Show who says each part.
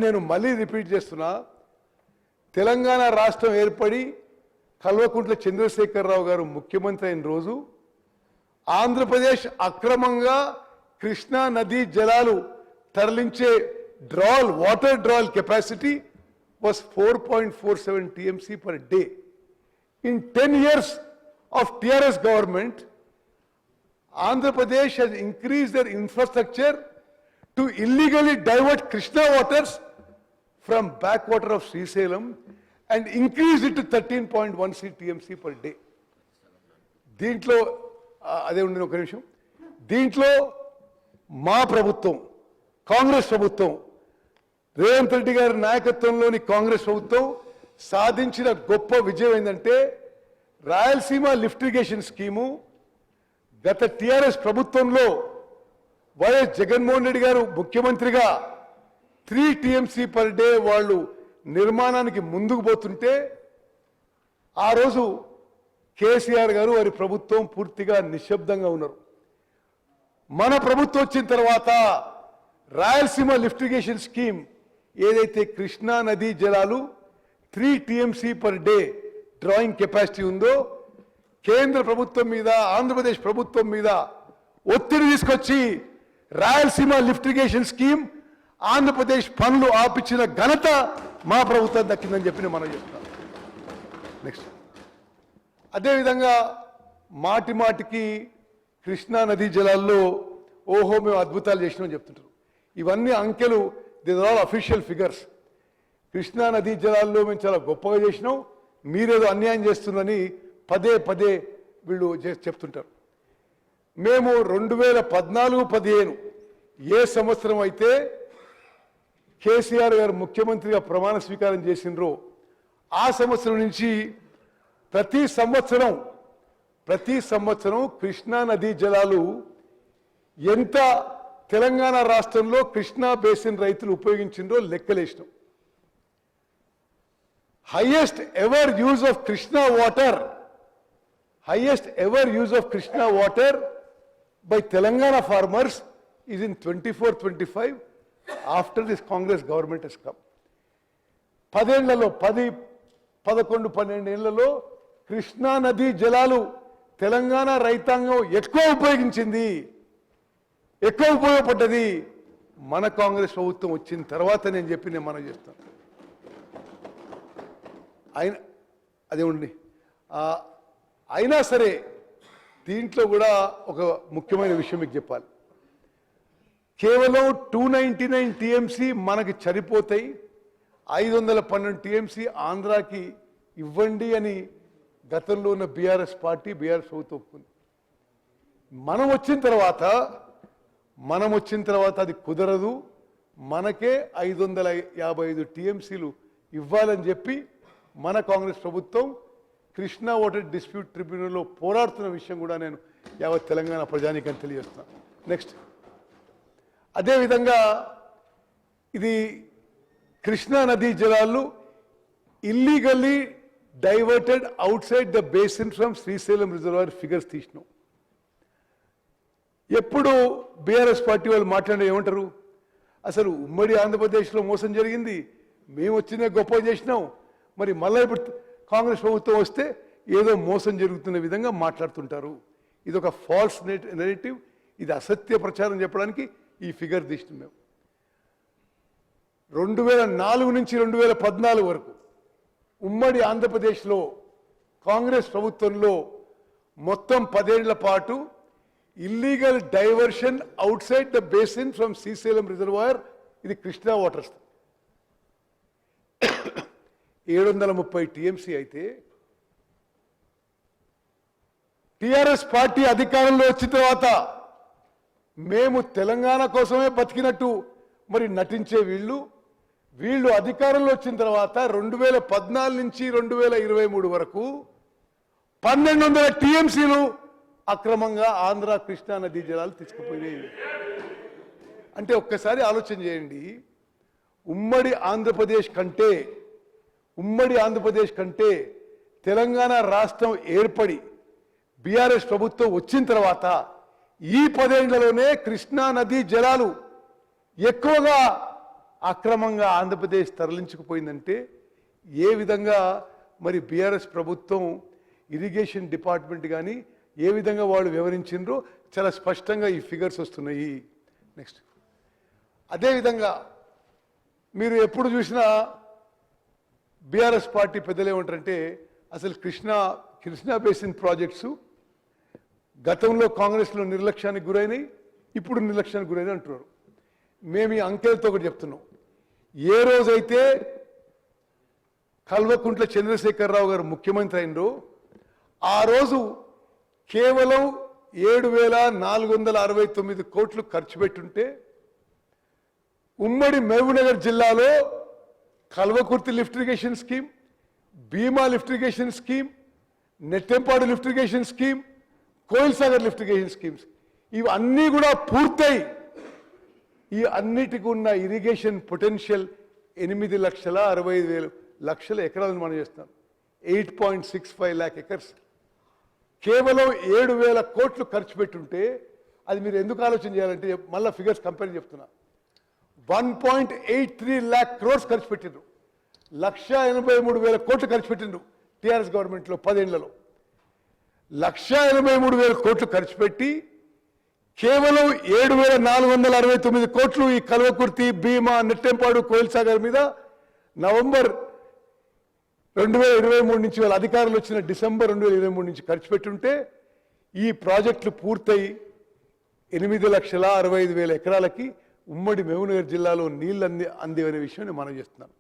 Speaker 1: నేను మళ్ళీ రిపీట్ చేస్తున్నా, తెలంగాణ రాష్ట్రం ఏర్పడి కల్వకుంట్ల చంద్రశేఖరరావు గారు ముఖ్యమంత్రి అయిన రోజు ఆంధ్రప్రదేశ్ అక్రమంగా కృష్ణా నదీ జలాలు తరలించే water డ్రాల్ capacity was 4.47 TMC per day. In 10 years of TRS government, Andhra Pradesh has increased their infrastructure to illegally divert Krishna waters from backwater of Srisalem and increased it to 13.16 TMC per day. దీంట్లో అదే ఉండిన ఒక నిమిషం, దీంట్లో మా ప్రభుత్వం కాంగ్రెస్ ప్రభుత్వం రేవంత్ రెడ్డి గారి నాయకత్వంలోని కాంగ్రెస్ ప్రభుత్వం సాధించిన గొప్ప విజయం ఏంటంటే రాయలసీమ లిఫ్ట్ ఇరిగేషన్ స్కీము గత టిఆర్ఎస్ ప్రభుత్వంలో వైఎస్ జగన్మోహన్ రెడ్డి గారు ముఖ్యమంత్రిగా 3 TMC పర్ డే వాళ్ళు నిర్మాణానికి ముందుకు పోతుంటే ఆ రోజు కేసీఆర్ గారు వారి ప్రభుత్వం పూర్తిగా నిశ్శబ్దంగా ఉన్నారు. మన ప్రభుత్వం వచ్చిన తర్వాత రాయలసీమ లిఫ్ట్ ఇరిగేషన్ స్కీమ్ ఏదైతే కృష్ణా నదీ జలాలు 3 TMC per day drawing capacity ఉందో కేంద్ర ప్రభుత్వం మీద ఆంధ్రప్రదేశ్ ప్రభుత్వం మీద ఒత్తిడి తీసుకొచ్చి Rayalaseema lift irrigation scheme Andhra Pradesh పనులు ఆపించిన ఘనత మా ప్రభుత్వం దక్కిందని చెప్పి మనం చెప్తాం. నెక్స్ట్ అదేవిధంగా మాటి మాటికి కృష్ణా నదీ జలాల్లో ఓహో మేము అద్భుతాలు చేసినామని చెప్తుంటారు. ఇవన్నీ అంకెలు, these are all official figures. Krishna నదీ జలాల్లో మేము చాలా గొప్పగా చేసినాం, మీరేదో అన్యాయం చేస్తుందని పదే పదే వీళ్ళు చెప్తుంటారు. మేము 2014-15 ఏ సంవత్సరం అయితే కేసీఆర్ గారు ముఖ్యమంత్రిగా ప్రమాణ స్వీకారం చేసినరో ఆ సంవత్సరం నుంచి ప్రతి సంవత్సరం కృష్ణా నదీ జలాలు ఎంత తెలంగాణ రాష్ట్రంలో కృష్ణా బేసిన్ రైతులు ఉపయోగించిందో లెక్కలేసినాం. Highest ever use of Krishna water by Telangana farmers is in 24-25 after this Congress government has come. 11-12 ఏళ్లలో కృష్ణా నదీ జలాలు తెలంగాణ రైతాంగం ఎక్కువ ఉపయోగపడ్డది మన కాంగ్రెస్ ప్రభుత్వం వచ్చిన తర్వాత నేను మనం చేస్తాను. అయినా సరే దీంట్లో కూడా ఒక ముఖ్యమైన విషయం మీకు చెప్పాలి. కేవలం 299 TMC మనకి సరిపోతాయి, 512 TMC ఆంధ్రాకి ఇవ్వండి అని గతంలో ఉన్న బీఆర్ఎస్ ప్రభుత్వం ఒప్పుకుంది. మనం వచ్చిన తర్వాత అది కుదరదు, మనకే 555 TMCలు ఇవ్వాలని చెప్పి మన కాంగ్రెస్ ప్రభుత్వం కృష్ణా వాటర్ డిస్ప్యూట్ ట్రిబ్యునల్లో పోరాడుతున్న విషయం కూడా నేను యావత్ తెలంగాణ ప్రజానీకాన్ని తెలియజేస్తున్నాను. నెక్స్ట్ అదేవిధంగా ఇది కృష్ణా నదీ జలాలు illegally diverted outside the basin from Srisailam reservoir figures తీసినాం. ఎప్పుడు బీఆర్ఎస్ పార్టీ వాళ్ళు మాట్లాడే ఏమంటారు, అసలు ఉమ్మడి ఆంధ్రప్రదేశ్లో మోసం జరిగింది, మేము వచ్చిన గొప్ప చేసినాం, మరి మళ్ళీ ఇప్పుడు కాంగ్రెస్ ప్రభుత్వం వస్తే ఏదో మోసం జరుగుతున్న విధంగా మాట్లాడుతుంటారు. ఇది ఒక ఫాల్స్ నెరేటివ్, ఇది అసత్య ప్రచారం చెప్పడానికి ఈ ఫిగర్ తీసినాం. 2004 నుంచి 2014 వరకు ఉమ్మడి ఆంధ్రప్రదేశ్లో కాంగ్రెస్ ప్రభుత్వంలో మొత్తం 10 ఏళ్ల పాటు illegal diversion out side the basin from Srisailam reservoir, ఇది కృష్ణా వాటర్స్ 730 TMC అయితే టిఆర్ఎస్ పార్టీ అధికారంలో వచ్చిన తర్వాత మేము తెలంగాణ కోసమే బతికినట్టు మరి నటించే వీళ్ళు అధికారంలో వచ్చిన తర్వాత 2014 నుంచి 2023 వరకు 1200 TMCలు అక్రమంగా ఆంధ్ర కృష్ణా నదీ జలాలు తీసుకుపోయినాయి. అంటే ఒక్కసారి ఆలోచన చేయండి, ఉమ్మడి ఆంధ్రప్రదేశ్ కంటే తెలంగాణ రాష్ట్రం ఏర్పడి బీఆర్ఎస్ ప్రభుత్వం వచ్చిన తర్వాత ఈ 10 ఏళ్లలోనే కృష్ణా నదీ జలాలు ఎక్కువగా అక్రమంగా ఆంధ్రప్రదేశ్ తరలించుకుపోయిందంటే ఏ విధంగా మరి బీఆర్ఎస్ ప్రభుత్వం ఇరిగేషన్ డిపార్ట్మెంట్ కానీ ఏ విధంగా వాళ్ళు వివరించిండ్రో చాలా స్పష్టంగా ఈ ఫిగర్స్ వస్తున్నాయి. నెక్స్ట్, అదేవిధంగా మీరు ఎప్పుడు చూసినా బీఆర్ఎస్ పార్టీ పెద్దలు ఏమంటారంటే అసలు కృష్ణా బేసిన్ ప్రాజెక్ట్స్ గతంలో కాంగ్రెస్లో నిర్లక్ష్యానికి గురైనాయి, ఇప్పుడు నిర్లక్ష్యానికి గురైన అంటున్నారు. మేము ఈ అంకెలతో ఒకటి చెప్తున్నాం. ఏ రోజైతే కల్వకుంట్ల చంద్రశేఖరరావు గారు ముఖ్యమంత్రి అయినరో ఆ రోజు కేవలం 7,469 కోట్లు ఖర్చు పెట్టుంటే ఉమ్మడి మహబూబ్నగర్ జిల్లాలో Kalwakurthy lift irrigation scheme, Bhima lift irrigation scheme, Nettempadu lift irrigation scheme, Koil Sagar lift irrigation schemes ఇవన్నీ కూడా పూర్తయి ఈ అన్నిటికి ఉన్న ఇరిగేషన్ పొటెన్షియల్ 8,65,000 ఎకరాలను మనం చేస్తున్నాం. 8.65 lakh acres. కేవలం 7,000 కోట్లు ఖర్చు పెట్టుంటే అది మీరు ఎందుకు ఆలోచన చేయాలంటే మళ్ళీ ఫిగర్స్ కంపేర్ చెప్తున్నా. 1.83 lakh crores ఖర్చు పెట్టిండ్రు. 1,83,000 కోట్లు ఖర్చు పెట్టిండ్రు టీఆర్ఎస్ గవర్నమెంట్లో 10 ఏళ్లలో. 1,83,000 కోట్లు ఖర్చు పెట్టి కేవలం 7,469 కోట్లు ఈ కల్వకుర్తి, భీమా, నెట్టెంపాడు, కోయిల్ సాగర్ మీద నవంబర్ 2023 నుంచి వాళ్ళ అధికారులు వచ్చిన డిసెంబర్ 2023 నుంచి ఖర్చు పెట్టుంటే ఈ ప్రాజెక్టులు పూర్తయి 8,65,000 ఎకరాలకి ఉమ్మడి మహబూబ్నగర్ జిల్లాలో నీళ్ళు అంది అనే విషయాన్ని మనం చేస్తున్నాం.